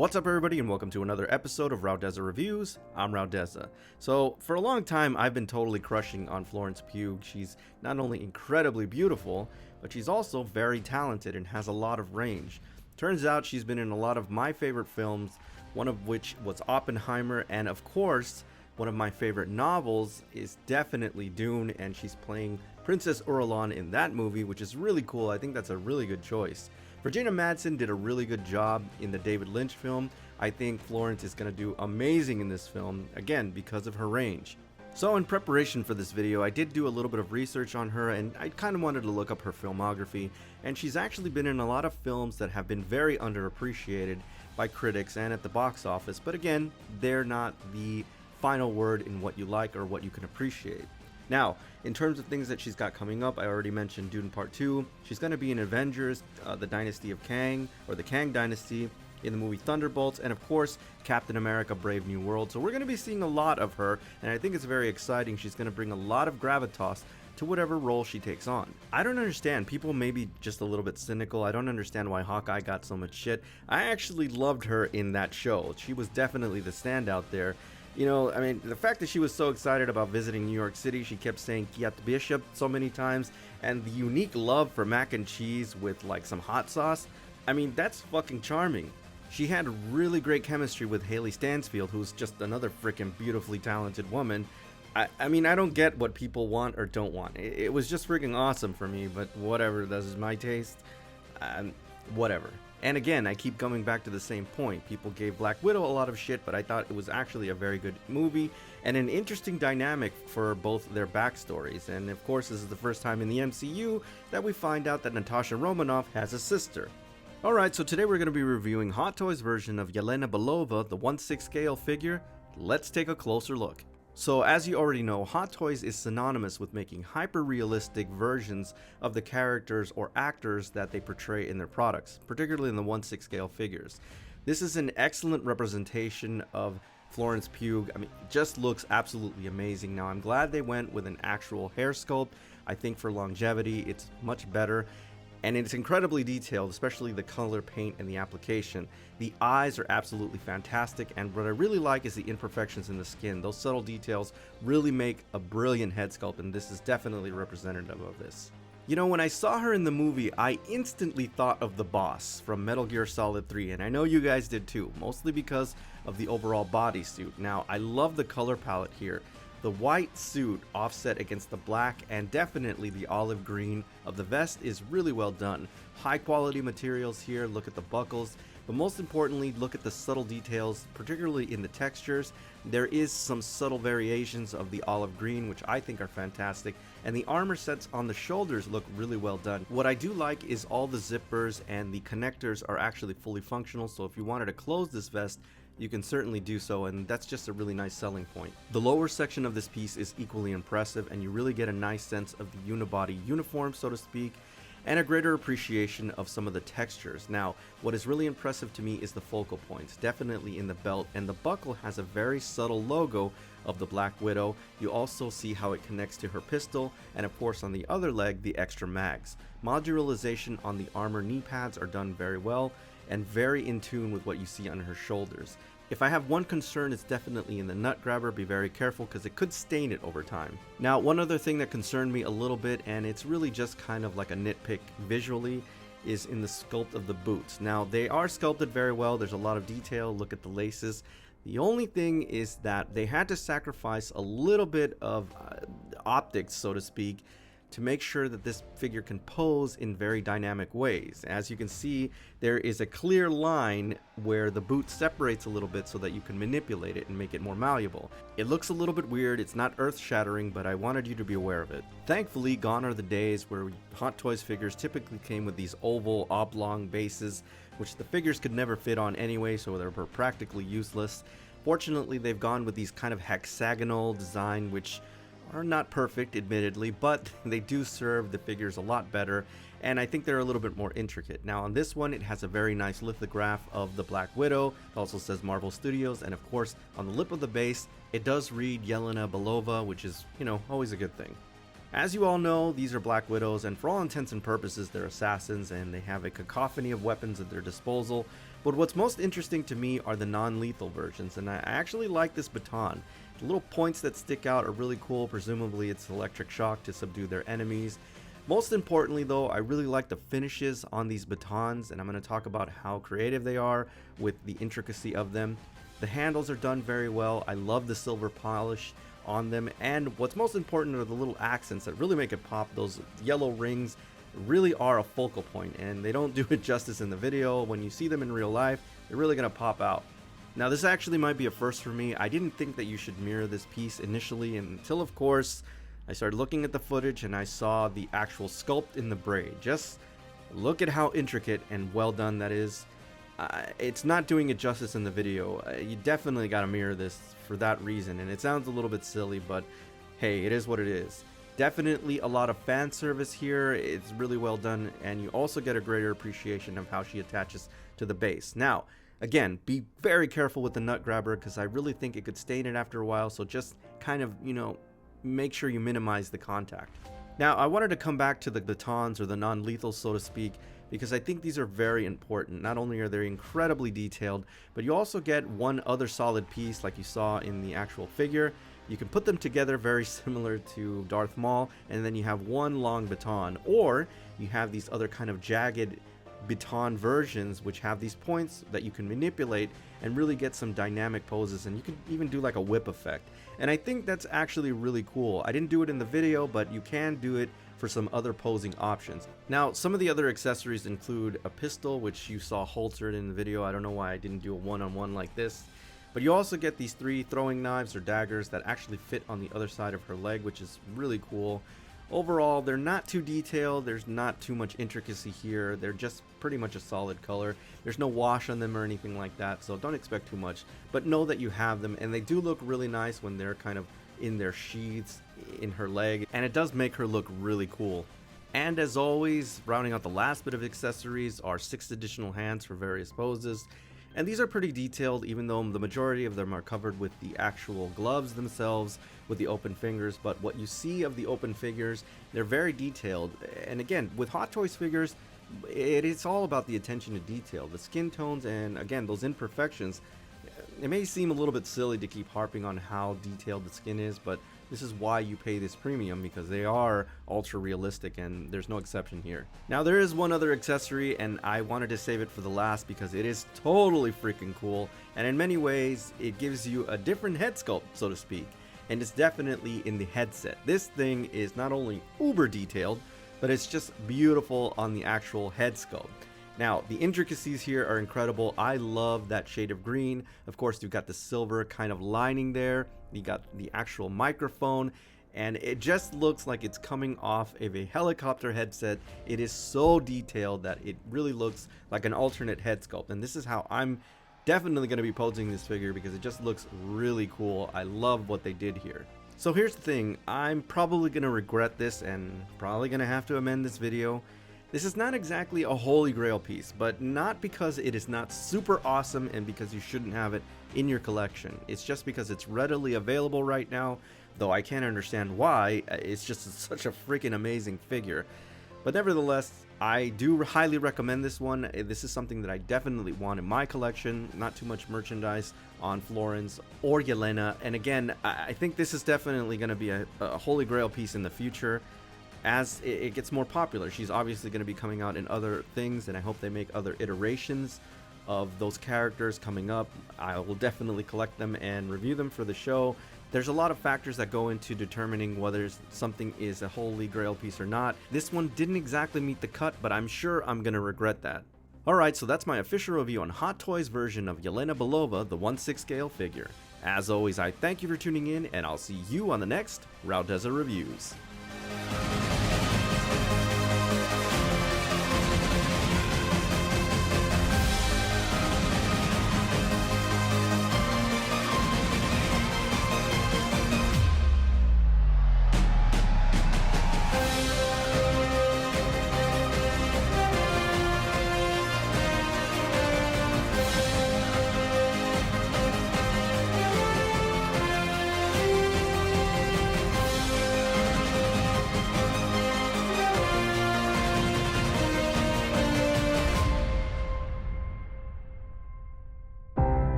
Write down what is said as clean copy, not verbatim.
What's up everybody and welcome to another episode of Raudeza Reviews. I'm Raudeza. So for a long time I've been totally crushing on Florence Pugh. She's not only incredibly beautiful, but she's also very talented and has a lot of range. Turns out she's been in a lot of my favorite films, one of which was Oppenheimer, and of course one of my favorite novels is definitely Dune, and she's playing Princess Irulan in that movie, which is really cool. I think that's a really good choice. Virginia Madsen did a really good job in the David Lynch film. I think Florence is going to do amazing in this film, again, because of her range. So in preparation for this video, I did do a little bit of research on her, and I kind of wanted to look up her filmography, and she's actually been in a lot of films that have been very underappreciated by critics and at the box office, but again, they're not the final word in what you like or what you can appreciate. Now, in terms of things that she's got coming up, I already mentioned Dune Part 2. She's going to be in Avengers, the Dynasty of Kang, or the Kang Dynasty, in the movie Thunderbolts, and of course, Captain America Brave New World. So we're going to be seeing a lot of her, and I think it's very exciting. She's going to bring a lot of gravitas to whatever role she takes on. I don't understand. People may be just a little bit cynical. I don't understand why Hawkeye got so much shit. I actually loved her in that show. She was definitely the standout there. You know, I mean, the fact that she was so excited about visiting New York City, she kept saying Kiat Bishop so many times, and the unique love for mac and cheese with like some hot sauce, I mean, that's fucking charming. She had really great chemistry with Haley Stansfield, who's just another freaking beautifully talented woman. I mean, I don't get what people want or don't want. It was just freaking awesome for me, but whatever, this is my taste. Whatever. And again, I keep coming back to the same point. People gave Black Widow a lot of shit, but I thought it was actually a very good movie and an interesting dynamic for both their backstories. And of course, this is the first time in the MCU that we find out that Natasha Romanoff has a sister. Alright, so today we're going to be reviewing Hot Toys version of Yelena Belova, the 1/6 scale figure. Let's take a closer look. So as you already know, Hot Toys is synonymous with making hyper-realistic versions of the characters or actors that they portray in their products, particularly in the 1/6 scale figures. This is an excellent representation of Florence Pugh. I mean, it just looks absolutely amazing. Now, I'm glad they went with an actual hair sculpt. I think for longevity, it's much better. And it's incredibly detailed, especially the color, paint, and the application. The eyes are absolutely fantastic, and what I really like is the imperfections in the skin. Those subtle details really make a brilliant head sculpt, and this is definitely representative of this. You know, when I saw her in the movie, I instantly thought of the boss from Metal Gear Solid 3, and I know you guys did too, mostly because of the overall bodysuit. Now, I love the color palette here. The white suit offset against the black and definitely the olive green of the vest is really well done. High quality materials here, look at the buckles, but most importantly, look at the subtle details, particularly in the textures. There is some subtle variations of the olive green, which I think are fantastic, and the armor sets on the shoulders look really well done. What I do like is all the zippers and the connectors are actually fully functional, so if you wanted to close this vest, you can certainly do so, and that's just a really nice selling point. The lower section of this piece is equally impressive, and you really get a nice sense of the unibody uniform, so to speak, and a greater appreciation of some of the textures. Now, what is really impressive to me is the focal points, definitely in the belt, and the buckle has a very subtle logo of the Black Widow. You also see how it connects to her pistol, and of course on the other leg, the extra mags. Modularization on the armor knee pads are done very well, and very in tune with what you see on her shoulders. If I have one concern, it's definitely in the nut grabber. Be very careful because it could stain it over time. Now, one other thing that concerned me a little bit, and it's really just kind of like a nitpick visually, is in the sculpt of the boots. Now, they are sculpted very well. There's a lot of detail. Look at the laces. The only thing is that they had to sacrifice a little bit of optics, so to speak, to make sure that this figure can pose in very dynamic ways. As you can see, there is a clear line where the boot separates a little bit so that you can manipulate it and make it more malleable. It looks a little bit weird, it's not earth-shattering, but I wanted you to be aware of it. Thankfully, gone are the days where Hot Toys figures typically came with these oval, oblong bases, which the figures could never fit on anyway, so they were practically useless. Fortunately, they've gone with these kind of hexagonal design, which are not perfect, admittedly, but they do serve the figures a lot better, and I think they're a little bit more intricate. Now on this one, it has a very nice lithograph of the Black Widow. It also says Marvel Studios, and of course, on the lip of the base, it does read Yelena Belova, which is, you know, always a good thing. As you all know, these are Black Widows, and for all intents and purposes, they're assassins, and they have a cacophony of weapons at their disposal. But what's most interesting to me are the non-lethal versions, and I actually like this baton. The little points that stick out are really cool. Presumably it's electric shock to subdue their enemies. Most importantly though, I really like the finishes on these batons, and I'm going to talk about how creative they are with the intricacy of them. The handles are done very well. I love the silver polish on them, and what's most important are the little accents that really make it pop. Those yellow rings really are a focal point, and they don't do it justice in the video. When you see them in real life, they're really going to pop out. Now this actually might be a first for me. I didn't think that you should mirror this piece initially until of course I started looking at the footage and I saw the actual sculpt in the braid. Just look at how intricate and well done that is. It's not doing it justice in the video. You definitely got to mirror this for that reason, and it sounds a little bit silly, but hey, it is what it is. Definitely a lot of fan service here. It's really well done, and you also get a greater appreciation of how she attaches to the base. Now, again, be very careful with the nut grabber because I really think it could stain it after a while, so just kind of, make sure you minimize the contact. Now, I wanted to come back to the batons, or the non-lethal, so to speak, because I think these are very important. Not only are they incredibly detailed, but you also get one other solid piece like you saw in the actual figure. You can put them together very similar to Darth Maul, and then you have one long baton, or you have these other kind of jagged baton versions which have these points that you can manipulate and really get some dynamic poses, and you can even do like a whip effect. And I think that's actually really cool. I didn't do it in the video, but you can do it for some other posing options. Now, some of the other accessories include a pistol, which you saw holstered in the video. I don't know why I didn't do a one-on-one like this. But you also get these 3 throwing knives or daggers that actually fit on the other side of her leg, which is really cool. Overall, they're not too detailed. There's not too much intricacy here. They're just pretty much a solid color. There's no wash on them or anything like that, so don't expect too much. But know that you have them, and they do look really nice when they're kind of in their sheaths in her leg, and it does make her look really cool. And as always, rounding out the last bit of accessories are 6 additional hands for various poses. And these are pretty detailed, even though the majority of them are covered with the actual gloves themselves with the open fingers. But what you see of the open figures, they're very detailed. And again, with Hot Toys figures, it's all about the attention to detail. The skin tones and, again, those imperfections. It may seem a little bit silly to keep harping on how detailed the skin is, but this is why you pay this premium, because they are ultra realistic, and there's no exception here. Now, there is one other accessory, and I wanted to save it for the last because it is totally freaking cool, and in many ways it gives you a different head sculpt, so to speak, and it's definitely in the headset. This thing is not only uber detailed, but it's just beautiful on the actual head sculpt. Now, the intricacies here are incredible. I love that shade of green. Of course, you've got the silver kind of lining there. You got the actual microphone, and it just looks like it's coming off of a helicopter headset. It is so detailed that it really looks like an alternate head sculpt, and this is how I'm definitely going to be posing this figure because it just looks really cool. I love what they did here. So here's the thing. I'm probably going to regret this and probably going to have to amend this video. This is not exactly a holy grail piece, but not because it is not super awesome and because you shouldn't have it in your collection. It's just because it's readily available right now, though I can't understand why. It's just such a freaking amazing figure. But nevertheless, I do highly recommend this one. This is something that I definitely want in my collection. Not too much merchandise on Florence or Yelena. And again, I think this is definitely going to be a holy grail piece in the future. As it gets more popular, she's obviously going to be coming out in other things, and I hope they make other iterations of those characters coming up. I will definitely collect them and review them for the show. There's a lot of factors that go into determining whether something is a holy grail piece or not. This one didn't exactly meet the cut, but I'm sure I'm going to regret that. Alright, so that's my official review on Hot Toys version of Yelena Belova, the 1/6 scale figure. As always, I thank you for tuning in, and I'll see you on the next Raudeza Reviews.